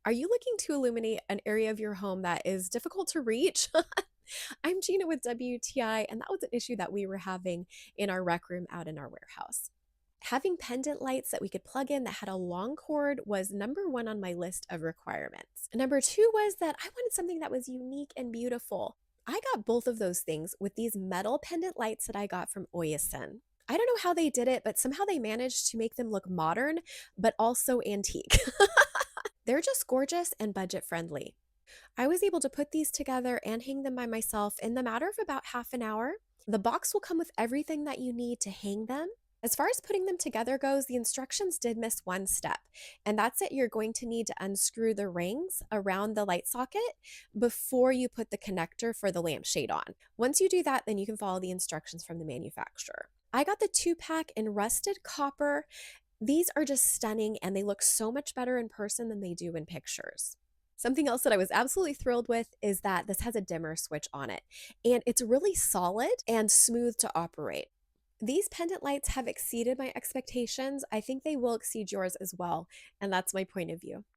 Are you looking to illuminate an area of your home that is difficult to reach? I'm Gina with WTI, and that was an issue that we were having in our rec room out in our warehouse. Having pendant lights that we could plug in that had a long cord was number one on my list of requirements. Number two was that I wanted something that was unique and beautiful. I got both of those things with these metal pendant lights that I got from Oyisen. I don't know how they did it, but somehow they managed to make them look modern, but also antique. They're just gorgeous and budget friendly. I was able to put these together and hang them by myself in the matter of about half an hour. The box will come with everything that you need to hang them. As far as putting them together goes, the instructions did miss one step, and that's it. You're going to need to unscrew the rings around the light socket before you put the connector for the lampshade on. Once you do that, then you can follow the instructions from the manufacturer. I got the 2-pack in rusted copper. These are just stunning, and they look so much better in person than they do in pictures. Something else that I was absolutely thrilled with is that this has a dimmer switch on it, and it's really solid and smooth to operate. These pendant lights have exceeded my expectations. I think they will exceed yours as well, and that's my point of view.